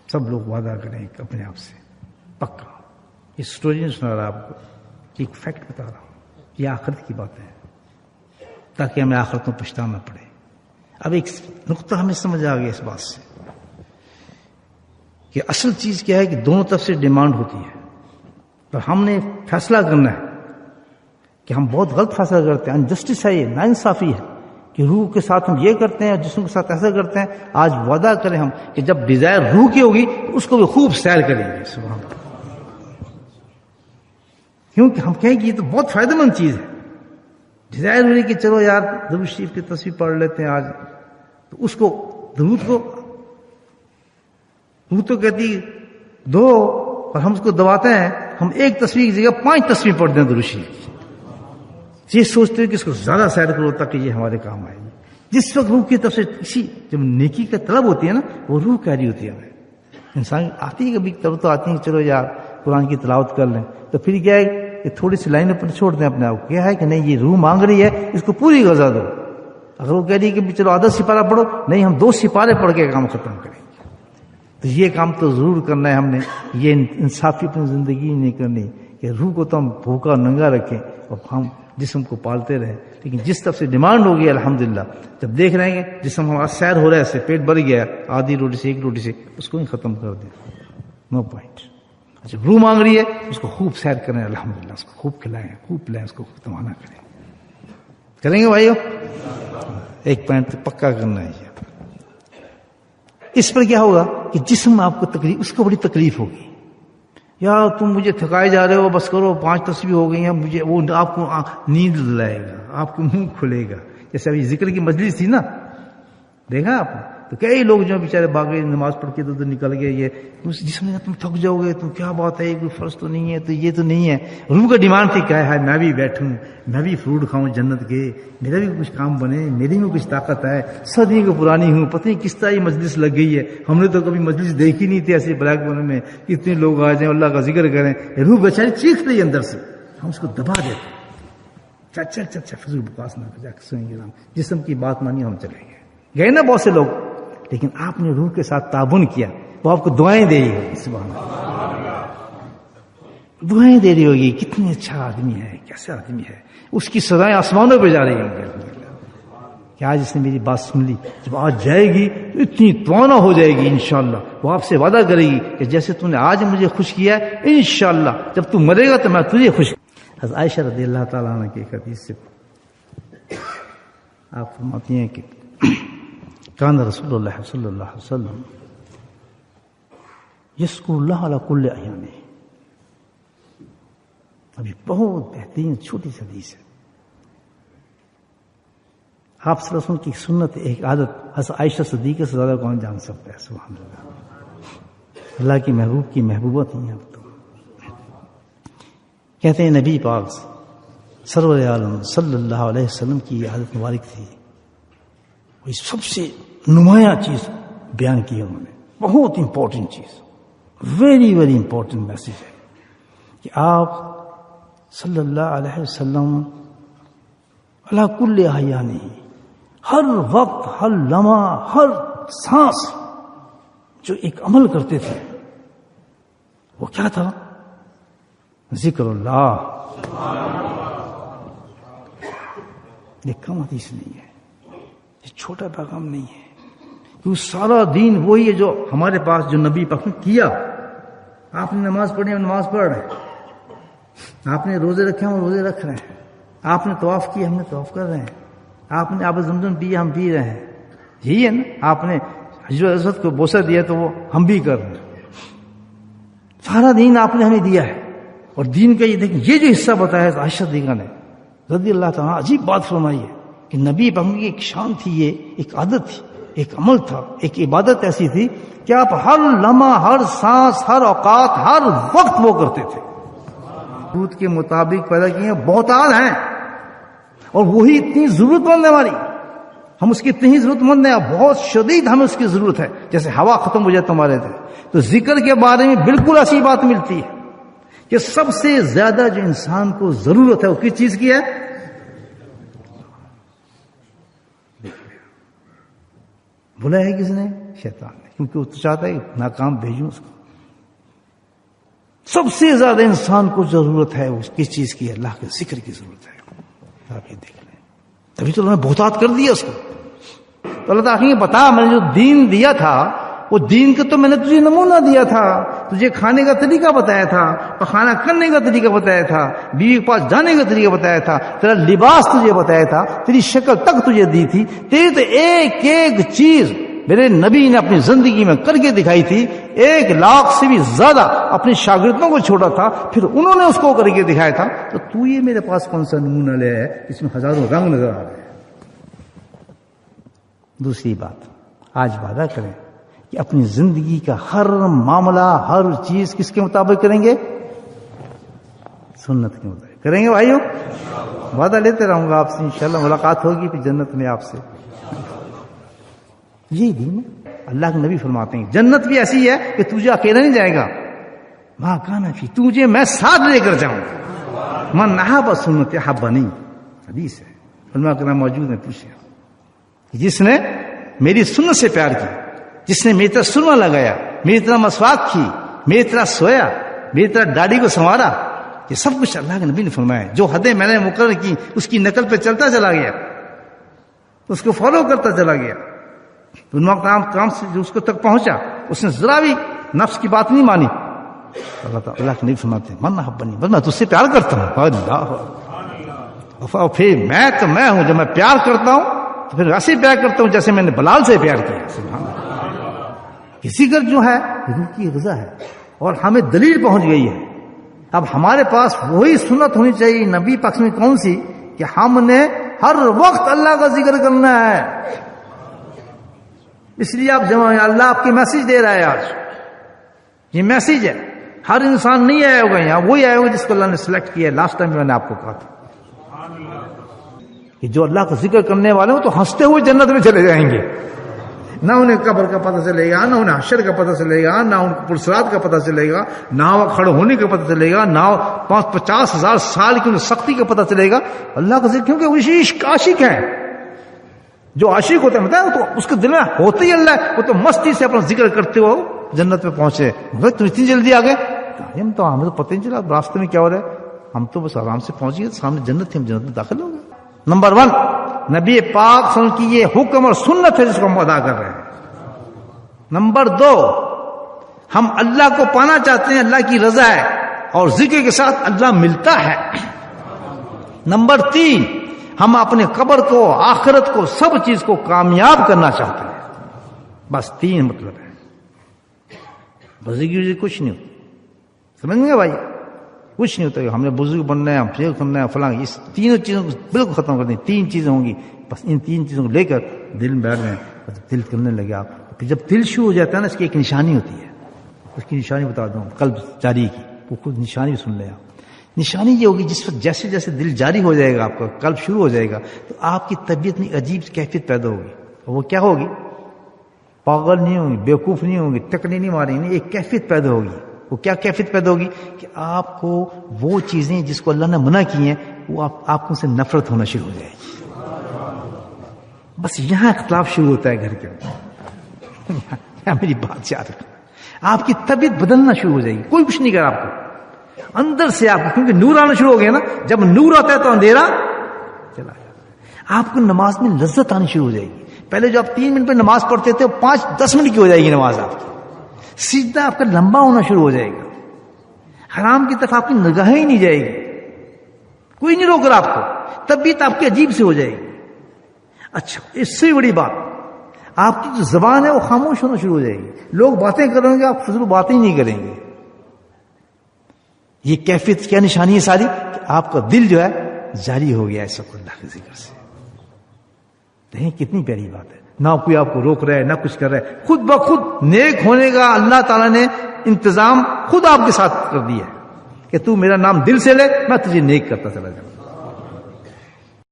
سب لوگ وعدہ کریں اپنے آپ سے پکا. یہ سٹوری نہیں سنا رہا آپ کو، ایک فیکٹ بتا رہا ہوں، یہ آخرت کی بات ہے تاکہ ہمیں آخرت میں پچھتانا پڑے. اب ایک نقطہ ہمیں سمجھ آ گیا اس بات سے کہ اصل چیز کیا ہے کہ دونوں طرف سے ڈیمانڈ ہوتی ہے، پر ہم نے فیصلہ کرنا ہے کہ ہم بہت غلط فیصلہ کرتے ہیں. انجسٹس ہے، یہ ناانصافی ہے کہ روح کے ساتھ ہم یہ کرتے ہیں اور جسم کے ساتھ ایسا کرتے ہیں. آج وعدہ کریں ہم کہ جب ڈیزائر روح کی ہوگی تو اس کو بھی خوب سیر کریں گے. سبحان اللہ. کیونکہ ہم کہیں کہ یہ تو بہت فائدہ مند چیز ہے. ڈیزائر ہوئی کہ چلو یار درود شریف کی تصویر پڑھ لیتے ہیں آج، تو اس کو درود کو روح تو کہتی دو، اور ہم اس کو دباتے ہیں. ہم ایک تصویر کی جگہ 5 تصویر پڑھتے ہیں درود شریف کی. یہ سوچتے ہیں کہ اس کو زیادہ سیر کرو تاکہ یہ ہمارے کام آئے گی. جس وقت روح کی طرف سے کسی جب نیکی کا طلب ہوتی ہے نا، وہ روح کہہ رہی ہوتی ہے ہمیں. انسان آتی ہے کبھی طرف تو آتی ہے چلو یار قرآن کی تلاوت کر لیں، تو پھر کیا ہے کہ تھوڑی سی لائن پر چھوڑ دیں اپنے آپ کو. کیا ہے کہ نہیں، یہ روح مانگ رہی ہے، اس کو پوری غذا دو. اگر وہ کہہ رہی ہے کہ چلو آدھا سپارہ پڑھو، نہیں ہم 2 سپارے پڑھ کے کام ختم کریں گے. تو یہ کام تو ضرور کرنا ہے ہم نے. یہ انصافی اپنی زندگی نہیں کرنی کہ روح کو تو ہم بھوکا ننگا رکھیں اور ہم جسم کو پالتے رہیں. لیکن جس طرف سے ڈیمانڈ ہوگی الحمدللہ، جب دیکھ رہے ہیں کہ جسم ہمارا سیر ہو رہا ہے، ایسے پیٹ بھر گیا آدھی روٹی سے 1 روٹی سے، اس کو ہی ختم کر دیں. نو پوائنٹ. اچھا روح مانگ رہی ہے، اس کو خوب سیر کریں الحمدللہ، اس کو خوب کھلائیں، خوب پلائیں، اس کو تمہانا کریں گے بھائیو. ایک پوائنٹ پکا کرنا ہے. اس پر کیا ہوگا کہ جسم آپ کو تکلیف، اس کو بڑی تکلیف ہوگی. یار تم مجھے تھکائے جا رہے ہو، بس کرو 5 تصویر ہو گئی ہیں. مجھے وہ آپ کو نیند دلائے گا، آپ کو منہ کھلے گا. جیسے ابھی ذکر کی مجلس تھی نا، دیکھا آپ نے، تو کئی لوگ جو بیچارے بھاگے نماز پڑھ کے تو نکل گئے. یہ جسم نے تم تھک جاؤ گے، تو کیا بات ہے، کوئی فرض تو نہیں ہے، تو یہ تو نہیں ہے. روح کا ڈیمانڈ تھی کیا ہے، میں بھی بیٹھوں، میں بھی فروٹ کھاؤں جنت کے، میرا بھی کچھ کام بنے، میری میں کچھ طاقت ہے، صدیوں کو پرانی ہوں، پتہ نہیں کس طرح یہ مجلس لگ گئی ہے. ہم نے تو کبھی مجلس دیکھی نہیں تھی ایسے بلیک بورڈ میں، کتنے لوگ آ جائیں اللہ کا ذکر کریں. روح بیچاری چیخ رہی اندر سے، ہم اس کو دبا دیتے. چل فضول بکواس نہ کر، سوئیں گے. جسم کی بات مانی، ہم چلیں گے. گئے نا بہت سے لوگ، لیکن آپ نے روح کے ساتھ تعاون کیا، وہ آپ کو دعائیں دے رہی ہوگی. سبحان اللہ، دعائیں دے رہی ہوگی، کتنے اچھا آدمی ہے، کیسے آدمی ہے. اس کی سزائیں آسمانوں پہ جا رہی ہوں گی کہ آج اس نے میری بات سن لی. جب آج جائے گی تو اتنی توانا ہو جائے گی انشاءاللہ. وہ آپ سے وعدہ کرے گی کہ جیسے تم نے آج مجھے خوش کیا ہے، انشاءاللہ جب تم مرے گا تو میں تجھے خوش. حضرت عائشہ رضی اللہ تعالیٰ عنہ کی ایک حدیث سے آپ فرماتی ہیں کہ کان رسول اللہ صلی اللہ علیہ وسلم یذکر اللہ علی کل احیانہ. ابھی بہت بہترین چھوٹی سی حدیث ہے. آپ صلی اللہ علیہ وسلم کی سنت، ایک عادت، حضرت عائشہ صدیقہ سے زیادہ کون جان سکتا ہے. سبحان اللہ، اللہ کی محبوب کی محبوبہ تھی. اب تو کہتے ہیں نبی پاک سرور عالم صلی اللہ علیہ وسلم کی یہ عادت مبارک تھی. وہی سب سے نمایاں چیز بیان کی ہے انہوں نے، بہت امپورٹنٹ چیز، ویری ویری امپورٹنٹ میسج ہے کہ آپ صلی اللہ علیہ وسلم علی کل احیانہ، ہر وقت، ہر لمحہ، ہر سانس جو ایک عمل کرتے تھے وہ کیا تھا؟ ذکر اللہ. یہ کم حدیث نہیں ہے، یہ چھوٹا پیغام نہیں ہے. کیونکہ سارا دین وہی ہے جو ہمارے پاس، جو نبی پاک نے کیا. آپ نے نماز پڑھی، ہم نماز پڑھ رہے ہیں. آپ نے روزے رکھے، ہم روزے رکھ رہے ہیں. آپ نے طواف کیا، ہم نے طواف کر رہے ہیں. آپ نے آب زمزم پیا، ہم پی رہے ہیں. یہی ہے نا. آپ نے حجر اسود کو بوسہ دیا تو وہ ہم بھی کر رہے ہیں. سارا دین آپ نے ہمیں دیا ہے. اور دین کا یہ دیکھیں، یہ جو حصہ بتایا ہے عائشہ صدیقہ نے رضی اللہ تعالیٰ، عجیب بات فرمائی ہے کہ نبی پاک کی ایک شان تھی، یہ ایک عادت تھی، ایک عمل تھا، ایک عبادت ایسی تھی کہ آپ ہر لمحہ، ہر سانس، ہر اوقات، ہر وقت وہ کرتے تھے. ضرورت کے مطابق پیدا کیے ہیں، بہت ہیں، اور وہی اتنی ضرورت مند ہے ہماری. ہم اس کی اتنی ہی ضرورت مند ہیں، بہت شدید ہمیں اس کی ضرورت ہے. جیسے ہوا ختم ہو جائے تمہارے تھے، تو ذکر کے بارے میں بالکل ایسی بات ملتی ہے کہ سب سے زیادہ جو انسان کو ضرورت ہے وہ کس چیز کی ہے؟ بلایا ہے کس نے؟ شیطان نے. کیونکہ وہ تو چاہتا ہے کہ ناکام بھیجوں اس کو. سب سے زیادہ انسان کو ضرورت ہے اس کس چیز کی؟ اللہ کے ذکر کی ضرورت ہے. آپ یہ دیکھ لیں, تبھی تو انہوں نے بہتات کر دیا اس کو. تو اللہ تعالیٰ یہ بتا, میں نے جو دین دیا تھا وہ دین کا تو میں نے تجھے نمونہ دیا تھا, تجھے کھانے کا طریقہ بتایا تھا, پخانا کرنے کا طریقہ بتایا تھا, بیوی کے پاس جانے کا طریقہ بتایا تھا, تیرا لباس تجھے بتایا تھا, تیری شکل تک تجھے دی تھی. تیری تو ایک ایک چیز میرے نبی نے اپنی زندگی میں کر کے دکھائی تھی. 1,00,000 سے بھی زیادہ اپنے شاگردوں کو چھوڑا تھا, پھر انہوں نے اس کو کر کے دکھایا تھا. تو یہ میرے پاس کون سا نمونہ لے ہے اس میں ہزاروں رنگ نظر آ رہے ہیں. دوسری بات, آج وعدہ کریں کہ اپنی زندگی کا ہر معاملہ, ہر چیز کس کے مطابق کریں گے؟ سنت کے مطابق کریں گے بھائیوں. وعدہ لیتے رہوں گا آپ سے, انشاءاللہ ملاقات ہوگی پھر جنت میں آپ سے. یہی دین ہے. اللہ کے نبی فرماتے ہیں جنت بھی ایسی ہے کہ تجھے اکیلا نہیں جائے گا, ماں کانا فی, تجھے میں ساتھ لے کر جاؤں. من احب سنت احبنی, حدیث ہے. علماء کرام موجود ہیں, پوچھیں جس نے میری سنت سے پیار کی, جس نے میری طرح سرما لگایا, میری طرح مسواک کی, میری طرح سویا, میری طرح داڑھی کو سنوارا, یہ سب کچھ اللہ کے نبی نے فرمایا. جو حدیں میں نے مقرر کی اس کی نقل پہ چلتا چلا گیا, اس کو فالو کرتا چلا گیا, علماء کام سے جو اس کو تک پہنچا, اس نے ذرا بھی نفس کی بات نہیں مانی. اللہ کے نبی فرماتے ہیں من احبنی, بس میں تجھ سے پیار کرتا ہوں. پھر میں ہوں, جب میں پیار کرتا ہوں تو پھر ویسے پیار کرتا ہوں جیسے میں نے بلال سے پیار کیا. سبحان اللہ. کسی کا جو ہے روح کی غذا ہے, اور ہمیں دلیل پہنچ گئی ہے. اب ہمارے پاس وہی سنت ہونی چاہیے نبی پاک میں, کون سی؟ کہ ہم نے ہر وقت اللہ کا ذکر کرنا ہے. اس لیے آپ جمع, اللہ آپ کی میسج دے رہا ہے آج. یہ میسج ہے. ہر انسان نہیں آیا ہوگا یہاں, وہی آیا ہوگا جس کو اللہ نے سلیکٹ کیا ہے. لاسٹ ٹائم میں نے آپ کو کہا تھا کہ جو اللہ کا ذکر کرنے والے ہوں تو ہنستے ہوئے جنت میں چلے جائیں گے. نہ انہیں قبر کا پتہ چلے گا, نہ انہیں حشر کا پتہ چلے گا, نہ ان کو پرسرات کا پتہ چلے گا, نہ وہ کھڑے ہونے کا پتہ چلے گا, نہ 50,000 سال کی سختی کا پتہ چلے گا. اللہ کا ذکر, کیونکہ وہ عاشق ہیں. جو عاشق ہوتا ہے تو اس کے دل میں ہوتے ہی اللہ ہے, وہ تو مستی سے اپنا ذکر کرتے ہو جنت میں پہنچے. تم اتنی جلدی آ گئے, ہمیں تو پتہ نہیں چلا راستے میں کیا ہو رہا ہے. ہم تو بس آرام سے پہنچ گئے, سامنے جنت تھی, ہم جنت میں داخل ہو گئے. نمبر 1, نبی پاک صلی اللہ علیہ وسلم کی یہ حکم اور سنت ہے جس کو ہم ادا کر رہے ہیں. نمبر 2, ہم اللہ کو پانا چاہتے ہیں, اللہ کی رضا ہے, اور ذکر کے ساتھ اللہ ملتا ہے. نمبر 3, ہم اپنے قبر کو, آخرت کو, سب چیز کو کامیاب کرنا چاہتے ہیں. بس 3 مطلب ہے. بزرگی کچھ نہیں ہوتا, سمجھ گے بھائی, کچھ نہیں ہوتا. ہم نے بزرگ بننا ہے, ہم فیل کرنا ہے, فلاں, اس تینوں چیزوں کو بالکل ختم کر دیں. 3 چیزیں ہوں گی, بس ان 3 چیزوں کو لے کر دل میں بیٹھ رہے ہیں. دل کرنے لگے آپ, پھر جب دل شروع ہو جاتا ہے نا, اس کی ایک نشانی ہوتی ہے. اس کی نشانی بتا دوں, قلب جاری کی, وہ خود نشانی سن لیں آپ. نشانی یہ ہوگی جس وقت جیسے جیسے دل جاری ہو جائے گا, آپ کا قلب شروع ہو جائے گا, تو آپ کی طبیعت میں عجیب کیفیت پیدا ہوگی. اور وہ کیا ہوگی؟ پاگل نہیں ہوگی, بیوقوف نہیں ہوگی, ٹکنے نہیں ماریں گے. ایک کیفیت پیدا ہوگی. وہ کیا کیفیت پیدا ہوگی؟ کہ آپ کو وہ چیزیں جس کو اللہ نے منع کی ہیں, وہ آپ کو سے نفرت ہونا شروع ہو جائے گی. بس یہاں اختلاف شروع ہوتا ہے گھر کے اندر. میری بات یاد رکھنا, آپ کی طبیعت بدلنا شروع ہو جائے گی. کوئی کچھ نہیں کرا آپ کو, اندر سے آپ کو, کیونکہ نور آنا شروع ہو گیا نا. جب نور آتا ہے تو اندھیرا چلا جاتا ہے. آپ کو نماز میں لذت آنی شروع ہو جائے گی. پہلے جو آپ 3 منٹ پہ نماز پڑھتے تھے, 5-10 منٹ کی ہو جائے گی نماز آپ کی. سجدہ آپ کا لمبا ہونا شروع ہو جائے گا. حرام کی طرف آپ کی نگاہیں ہی نہیں جائے گی, کوئی نہیں روک رہا آپ کو. طبیعت آپ کی عجیب سے ہو جائے گی. اچھا, اس سے بڑی بات, آپ کی جو زبان ہے وہ خاموش ہونا شروع ہو جائے گی. لوگ باتیں کریں گے, آپ فضول باتیں ہی نہیں کریں گے. یہ کیفیت کیا نشانی ہے ساری؟ کہ آپ کا دل جو ہے جاری ہو گیا ہے سب اللہ کے ذکر سے. دیکھیں کتنی پیاری بات ہے. نہ کوئی آپ کو روک رہا ہے, نہ کچھ کر رہا ہے. خود بخود نیک ہونے کا اللہ تعالیٰ نے انتظام خود آپ کے ساتھ کر دیا ہے کہ تو میرا نام دل سے لے, میں تجھے نیک کرتا چلا جاؤں.